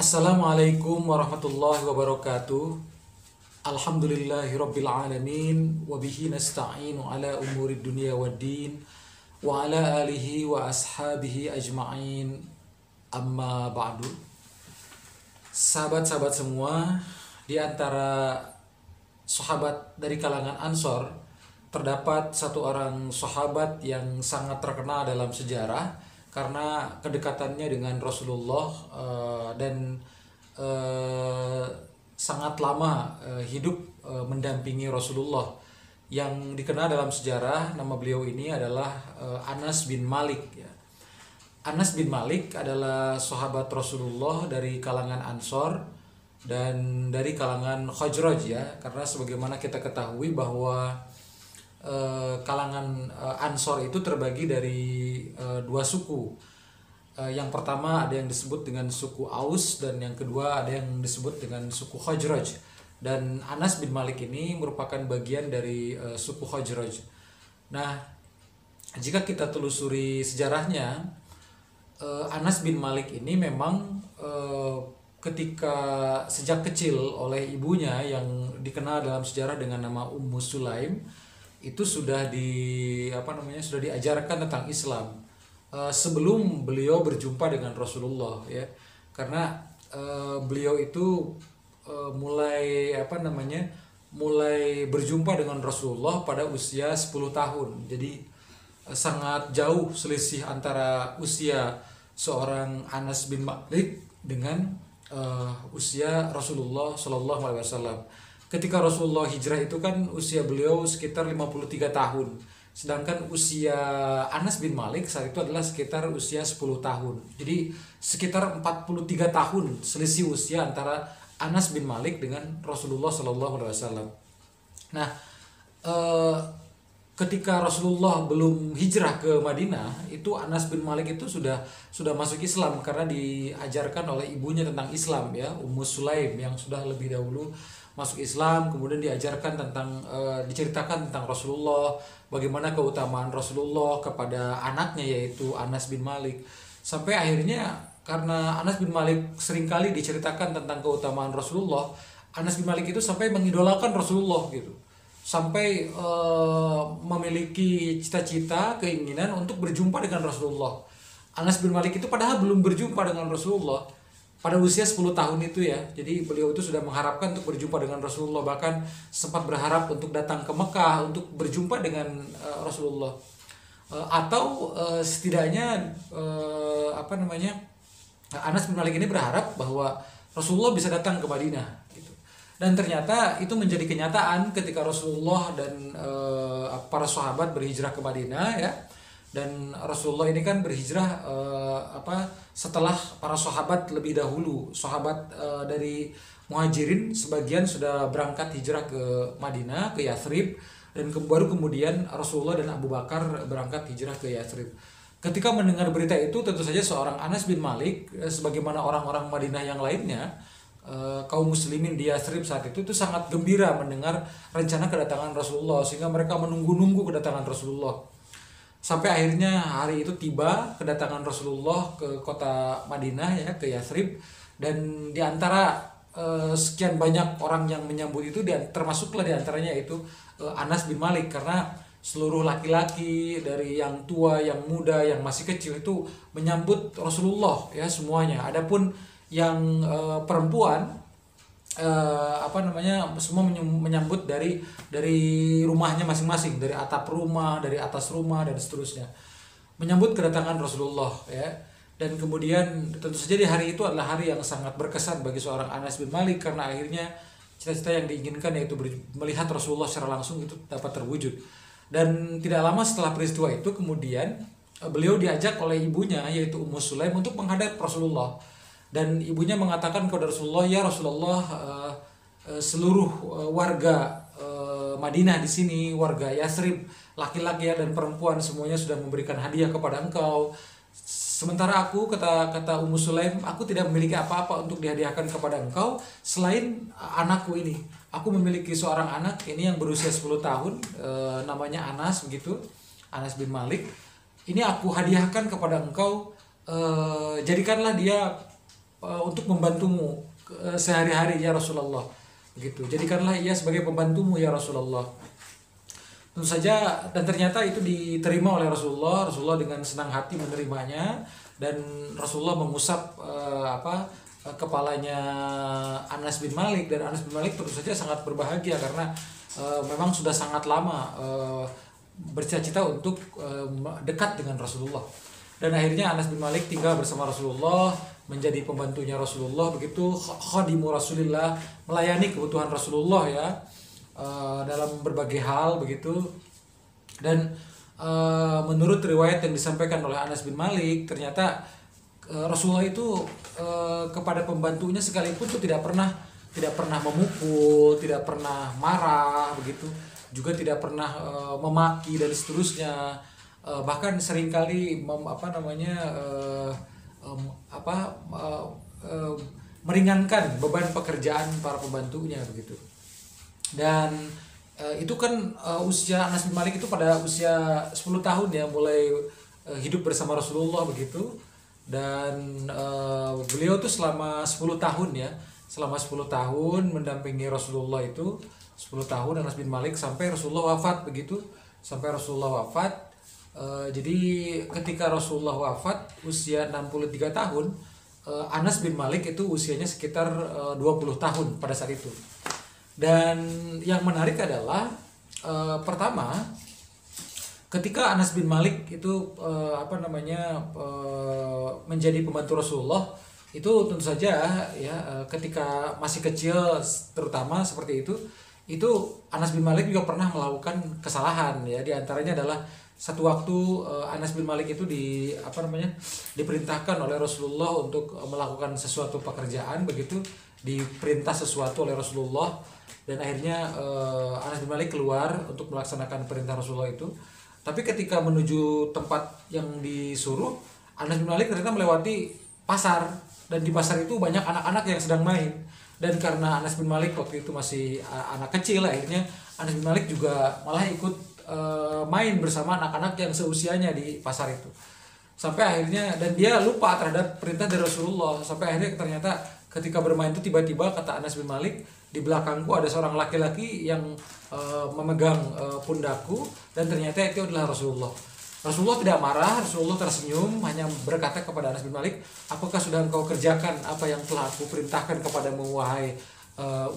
Assalamualaikum warahmatullahi wabarakatuh. Alhamdulillahirabbil alamin wa bihi nasta'inu ala umuri dunya waddin wa ala alihi wa ashabihi ajma'in. Amma ba'du. Sahabat-sahabat semua, di antara sahabat dari kalangan Ansor terdapat satu orang sahabat yang sangat terkenal dalam sejarah karena kedekatannya dengan Rasulullah dan sangat lama hidup mendampingi Rasulullah. Yang dikenal dalam sejarah, nama beliau ini adalah Anas bin Malik ya. Anas bin Malik adalah sahabat Rasulullah dari kalangan Ansor dan dari kalangan Khazraj ya, karena sebagaimana kita ketahui bahwa kalangan Ansor itu terbagi dari dua suku. Yang pertama ada yang disebut dengan suku Aus dan yang kedua ada yang disebut dengan suku Khazraj. Dan Anas bin Malik ini merupakan bagian dari suku Khazraj. Nah, jika kita telusuri sejarahnya, Anas bin Malik ini memang ketika sejak kecil oleh ibunya yang dikenal dalam sejarah dengan nama Ummu Sulaim itu sudah sudah diajarkan tentang Islam sebelum beliau berjumpa dengan Rasulullah ya, karena beliau itu mulai berjumpa dengan Rasulullah pada usia 10 tahun. Jadi sangat jauh selisih antara usia seorang Anas bin Malik dengan usia Rasulullah Shallallahu Alaihi Wasallam. Ketika Rasulullah hijrah itu kan usia beliau sekitar 53 tahun. Sedangkan usia Anas bin Malik saat itu adalah sekitar usia 10 tahun. Jadi sekitar 43 tahun selisih usia antara Anas bin Malik dengan Rasulullah Shallallahu Alaihi Wasallam. Nah, ketika Rasulullah belum hijrah ke Madinah, itu Anas bin Malik itu sudah masuk Islam karena diajarkan oleh ibunya tentang Islam ya, Ummu Sulaim yang sudah lebih dahulu masuk Islam, kemudian diajarkan diceritakan tentang Rasulullah, bagaimana keutamaan Rasulullah kepada anaknya yaitu Anas bin Malik. Sampai akhirnya karena Anas bin Malik seringkali diceritakan tentang keutamaan Rasulullah, Anas bin Malik itu sampai mengidolakan Rasulullah gitu. Sampai memiliki cita-cita, keinginan untuk berjumpa dengan Rasulullah. Anas bin Malik itu padahal belum berjumpa dengan Rasulullah pada usia 10 tahun itu ya. Jadi beliau itu sudah mengharapkan untuk berjumpa dengan Rasulullah, bahkan sempat berharap untuk datang ke Mekah untuk berjumpa dengan Rasulullah. Atau setidaknya Anas bin Malik ini berharap bahwa Rasulullah bisa datang ke Madinah gitu. Dan ternyata itu menjadi kenyataan ketika Rasulullah dan para sahabat berhijrah ke Madinah ya. Dan Rasulullah ini kan berhijrah setelah para sahabat lebih dahulu. Sahabat dari Muhajirin sebagian sudah berangkat hijrah ke Madinah, ke Yathrib, dan baru kemudian Rasulullah dan Abu Bakar berangkat hijrah ke Yathrib. Ketika mendengar berita itu, tentu saja seorang Anas bin Malik sebagaimana orang-orang Madinah yang lainnya, kaum muslimin di Yathrib saat itu sangat gembira mendengar rencana kedatangan Rasulullah, sehingga mereka menunggu-nunggu kedatangan Rasulullah. Sampai akhirnya hari itu tiba kedatangan Rasulullah ke kota Madinah ya, ke Yathrib, dan di antara sekian banyak orang yang menyambut itu termasuklah di antaranya itu Anas bin Malik, karena seluruh laki-laki dari yang tua, yang muda, yang masih kecil itu menyambut Rasulullah ya semuanya. Adapun yang perempuan semua menyambut dari rumahnya masing-masing, dari atap rumah, dari atas rumah dan seterusnya, menyambut kedatangan Rasulullah ya. Dan kemudian tentu saja di hari itu adalah hari yang sangat berkesan bagi seorang Anas bin Malik, karena akhirnya cita-cita yang diinginkan yaitu melihat Rasulullah secara langsung itu dapat terwujud. Dan tidak lama setelah peristiwa itu kemudian beliau diajak oleh ibunya yaitu Ummu Sulaim untuk menghadap Rasulullah. Dan ibunya mengatakan kepada Rasulullah, ya Rasulullah, seluruh warga Madinah di sini, warga Yathrib, laki-laki dan perempuan semuanya sudah memberikan hadiah kepada engkau. Sementara aku, kata Ummu Sulaim, aku tidak memiliki apa-apa untuk dihadiahkan kepada engkau selain anakku ini. Aku memiliki seorang anak ini yang berusia 10 tahun, namanya Anas begitu, Anas bin Malik. Ini aku hadiahkan kepada engkau, jadikanlah dia untuk membantumu sehari-hari ya Rasulullah. Begitu. Jadikanlah ia sebagai pembantumu ya Rasulullah. Tentu saja, dan ternyata itu diterima oleh Rasulullah. Rasulullah dengan senang hati menerimanya, dan Rasulullah mengusap kepalanya Anas bin Malik, dan Anas bin Malik tentu saja sangat berbahagia karena memang sudah sangat lama bercita-cita untuk dekat dengan Rasulullah. Dan akhirnya Anas bin Malik tinggal bersama Rasulullah, menjadi pembantunya Rasulullah, begitu khadimu Rasulillah, melayani kebutuhan Rasulullah ya, dalam berbagai hal begitu. Dan menurut riwayat yang disampaikan oleh Anas bin Malik, ternyata Rasulullah itu kepada pembantunya sekalipun itu tidak pernah memukul, tidak pernah marah begitu, juga tidak pernah memaki dan seterusnya. Bahkan seringkali meringankan beban pekerjaan para pembantunya begitu. Dan itu kan usia Anas bin Malik itu pada usia 10 tahun ya, mulai hidup bersama Rasulullah begitu. Dan beliau tuh selama 10 tahun ya, selama 10 tahun mendampingi Rasulullah itu 10 tahun Anas bin Malik sampai Rasulullah wafat begitu. Sampai Rasulullah wafat, jadi ketika Rasulullah wafat usia 63 tahun, Anas bin Malik itu usianya sekitar 20 tahun pada saat itu. Dan yang menarik adalah pertama, ketika Anas bin Malik itu menjadi pembantu Rasulullah, itu tentu saja ya, ketika masih kecil terutama seperti itu Anas bin Malik juga pernah melakukan kesalahan ya. Di antaranya adalah satu waktu Anas bin Malik itu diperintahkan oleh Rasulullah untuk melakukan sesuatu pekerjaan begitu, diperintah sesuatu oleh Rasulullah, dan akhirnya Anas bin Malik keluar untuk melaksanakan perintah Rasulullah itu. Tapi ketika menuju tempat yang disuruh, Anas bin Malik ternyata melewati pasar, dan di pasar itu banyak anak-anak yang sedang main. Dan karena Anas bin Malik waktu itu masih anak kecil, akhirnya Anas bin Malik juga malah ikut main bersama anak-anak yang seusianya di pasar itu. Sampai akhirnya, dan dia lupa terhadap perintah dari Rasulullah. Sampai akhirnya ternyata ketika bermain itu tiba-tiba kata Anas bin Malik, di belakangku ada seorang laki-laki yang memegang pundakku, dan ternyata itu adalah Rasulullah. Rasulullah tidak marah, Rasulullah tersenyum, hanya berkata kepada Anas bin Malik, apakah sudah engkau kerjakan apa yang telah aku perintahkan kepadamu wahai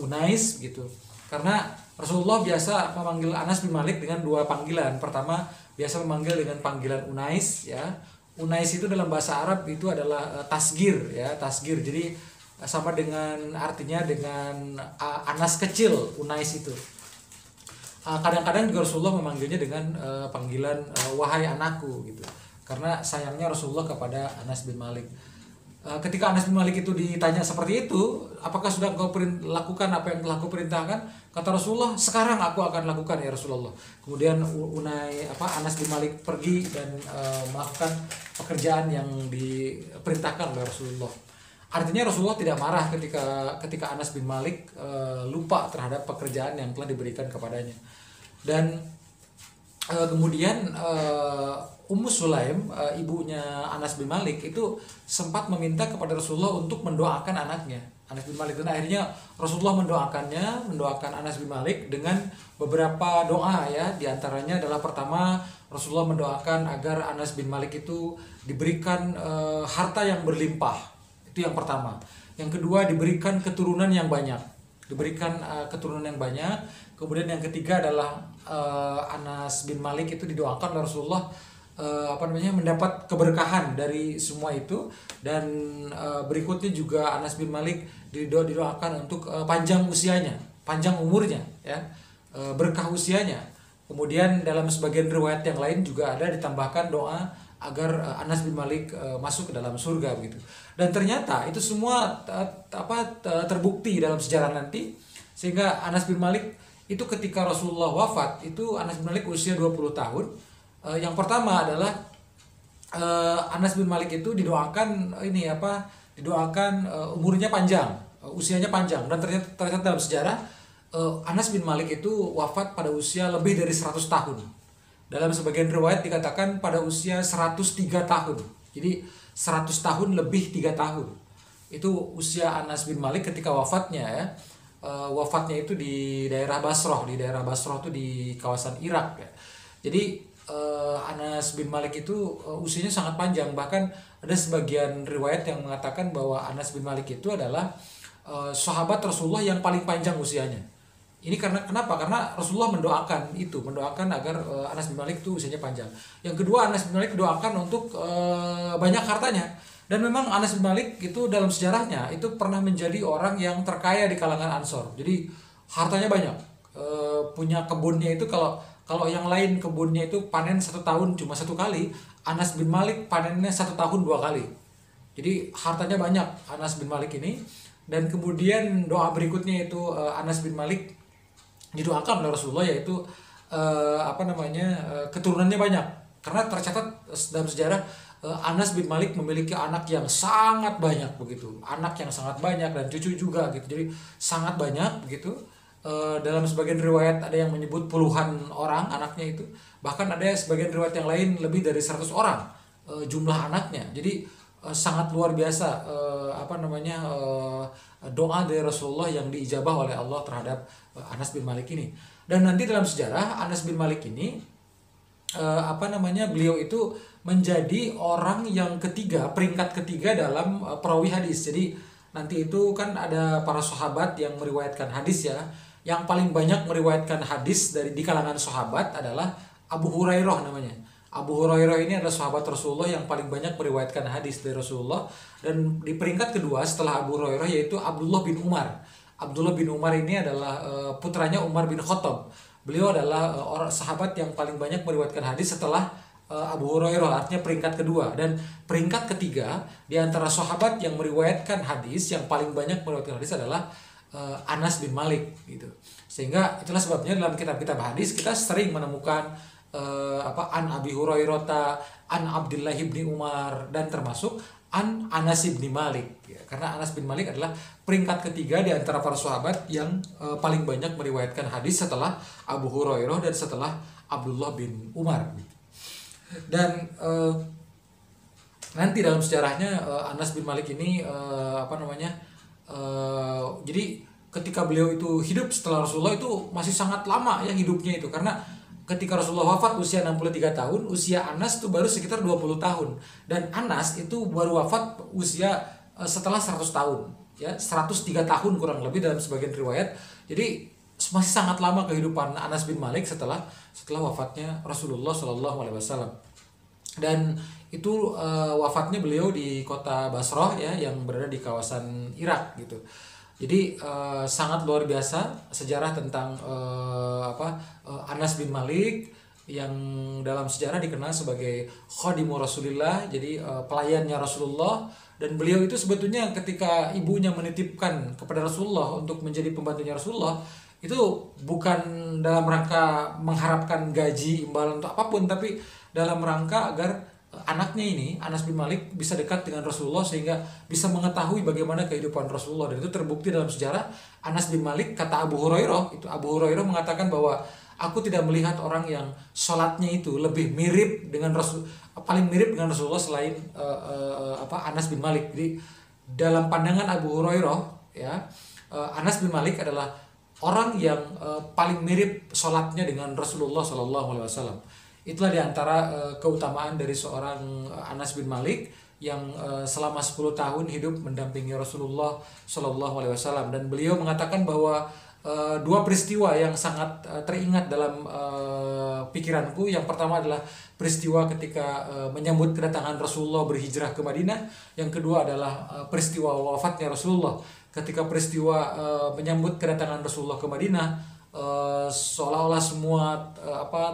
Unais gitu. Karena Rasulullah biasa memanggil Anas bin Malik dengan dua panggilan. Pertama, biasa memanggil dengan panggilan Unais ya. Unais itu dalam bahasa Arab itu adalah tasgir ya, tasgir. Jadi sama dengan artinya dengan Anas kecil, Unais itu. Kadang-kadang juga Rasulullah memanggilnya dengan panggilan wahai anakku gitu, karena sayangnya Rasulullah kepada Anas bin Malik. Ketika Anas bin Malik itu ditanya seperti itu, apakah sudah engkau lakukan apa yang telah aku perintahkan? Kata Rasulullah, sekarang aku akan lakukan ya Rasulullah. Kemudian Anas bin Malik pergi dan melakukan pekerjaan yang diperintahkan oleh Rasulullah. Artinya Rasulullah tidak marah ketika Anas bin Malik lupa terhadap pekerjaan yang telah diberikan kepadanya. Dan kemudian Ummu Sulaim, ibunya Anas bin Malik itu sempat meminta kepada Rasulullah untuk mendoakan anaknya Anas bin Malik, dan akhirnya Rasulullah mendoakan Anas bin Malik dengan beberapa doa ya. Di antaranya adalah pertama, Rasulullah mendoakan agar Anas bin Malik itu diberikan harta yang berlimpah. Itu yang pertama. Yang kedua, diberikan keturunan yang banyak. Kemudian yang ketiga adalah Anas bin Malik itu didoakan oleh Rasulullah mendapat keberkahan dari semua itu. Dan berikutnya juga Anas bin Malik didoakan untuk panjang usianya, panjang umurnya ya, berkah usianya. Kemudian dalam sebagian riwayat yang lain juga ada ditambahkan doa agar Anas bin Malik masuk ke dalam surga begitu. Dan ternyata itu semua terbukti dalam sejarah nanti, sehingga Anas bin Malik itu ketika Rasulullah wafat itu Anas bin Malik usia 20 tahun. Yang pertama adalah Anas bin Malik itu didoakan umurnya panjang, usianya panjang. Dan ternyata dalam sejarah Anas bin Malik itu wafat pada usia lebih dari 100 tahun. Dalam sebagian riwayat dikatakan pada usia 103 tahun. Jadi 100 tahun lebih 3 tahun. itu usia Anas bin Malik ketika wafatnya ya. Wafatnya itu di daerah Basrah, itu di kawasan Irak ya. Jadi Anas bin Malik itu usianya sangat panjang, bahkan ada sebagian riwayat yang mengatakan bahwa Anas bin Malik itu adalah sahabat Rasulullah yang paling panjang usianya. Ini karena kenapa? Karena Rasulullah mendoakan agar Anas bin Malik itu usianya panjang. Yang kedua, Anas bin Malik doakan untuk banyak hartanya. Dan memang Anas bin Malik itu dalam sejarahnya itu pernah menjadi orang yang terkaya di kalangan Ansor. Jadi hartanya banyak. Punya kebunnya itu kalau yang lain kebunnya itu panen 1 tahun cuma 1 kali, Anas bin Malik panennya 1 tahun 2 kali. Jadi hartanya banyak Anas bin Malik ini. Dan kemudian doa berikutnya itu Anas bin Malik didoakan oleh Rasulullah, yaitu keturunannya banyak. Karena tercatat dalam sejarah Anas bin Malik memiliki anak yang sangat banyak begitu, anak yang sangat banyak dan cucu juga gitu. Jadi sangat banyak begitu. Dalam sebagian riwayat ada yang menyebut puluhan orang anaknya itu, bahkan ada sebagian riwayat yang lain lebih dari 100 orang jumlah anaknya. Jadi sangat luar biasa doa dari Rasulullah yang diijabah oleh Allah terhadap Anas bin Malik ini. Dan nanti dalam sejarah Anas bin Malik ini beliau itu menjadi orang yang peringkat ketiga dalam perawi hadis. Jadi nanti itu kan ada para sahabat yang meriwayatkan hadis ya. Yang paling banyak meriwayatkan hadis di kalangan sahabat adalah Abu Hurairah namanya. Abu Hurairah ini adalah sahabat Rasulullah yang paling banyak meriwayatkan hadis dari Rasulullah. Dan di peringkat kedua setelah Abu Hurairah yaitu Abdullah bin Umar. Abdullah bin Umar ini adalah putranya Umar bin Khattab. Beliau adalah orang sahabat yang paling banyak meriwayatkan hadis setelah Abu Hurairah, artinya peringkat kedua. Dan peringkat ketiga di antara sahabat yang meriwayatkan hadis yang paling banyak meriwayatkan hadis adalah Anas bin Malik gitu. Sehingga itulah sebabnya dalam kitab-kitab hadis kita sering menemukan an Abi Hurairah, an Abdullah bin Umar, dan termasuk an Anas bin Malik ya. Karena Anas bin Malik adalah peringkat ketiga di antara para sahabat yang paling banyak meriwayatkan hadis setelah Abu Hurairah dan setelah Abdullah bin Umar. Dan nanti dalam sejarahnya Anas bin Malik ini jadi ketika beliau itu hidup setelah Rasulullah itu masih sangat lama ya hidupnya itu, karena ketika Rasulullah wafat usia 63 tahun, usia Anas itu baru sekitar 20 tahun. Dan Anas itu baru wafat usia setelah 100 tahun ya, 103 tahun kurang lebih dalam sebagian riwayat. Jadi masih sangat lama kehidupan Anas bin Malik setelah wafatnya Rasulullah SAW. Dan itu wafatnya beliau di kota Basrah ya, yang berada di kawasan Irak gitu. Jadi sangat luar biasa sejarah tentang Anas bin Malik yang dalam sejarah dikenal sebagai khadimu Rasulillah, jadi pelayannya Rasulullah. Dan beliau itu sebetulnya ketika ibunya menitipkan kepada Rasulullah untuk menjadi pembantunya Rasulullah, itu bukan dalam rangka mengharapkan gaji imbalan untuk apapun, tapi dalam rangka agar anaknya ini, Anas bin Malik, bisa dekat dengan Rasulullah sehingga bisa mengetahui bagaimana kehidupan Rasulullah. Dan itu terbukti dalam sejarah. Anas bin Malik, kata Abu Hurairah mengatakan bahwa aku tidak melihat orang yang sholatnya itu lebih mirip dengan paling mirip dengan Rasulullah selain Anas bin Malik. Jadi dalam pandangan Abu Hurairah ya, Anas bin Malik adalah orang yang paling mirip sholatnya dengan Rasulullah SAW. Itulah diantara keutamaan dari seorang Anas bin Malik yang selama 10 tahun hidup mendampingi Rasulullah SAW. Dan beliau mengatakan bahwa dua peristiwa yang sangat teringat dalam pikiranku. Yang pertama adalah peristiwa ketika menyambut kedatangan Rasulullah berhijrah ke Madinah. Yang kedua adalah peristiwa wafatnya Rasulullah. Ketika peristiwa menyambut kedatangan Rasulullah ke Madinah, seolah-olah semua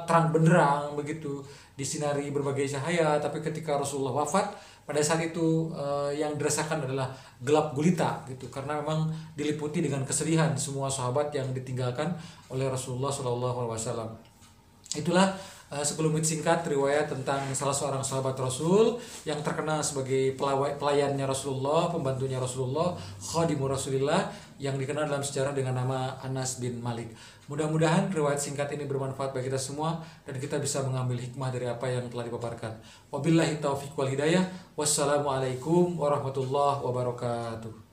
terang benderang begitu, disinari berbagai cahaya. Tapi ketika Rasulullah wafat, pada saat itu yang dirasakan adalah gelap gulita gitu, karena memang diliputi dengan kesedihan semua sahabat yang ditinggalkan oleh Rasulullah SAW. Itulah sekelumit singkat riwayat tentang salah seorang sahabat Rasul yang terkenal sebagai pelayannya Rasulullah, pembantunya Rasulullah, khadimur Rasulillah, yang dikenal dalam sejarah dengan nama Anas bin Malik. Mudah-mudahan riwayat singkat ini bermanfaat bagi kita semua dan kita bisa mengambil hikmah dari apa yang telah dipaparkan. Wabillahi taufiq wal hidayah. Wassalamualaikum warahmatullahi wabarakatuh.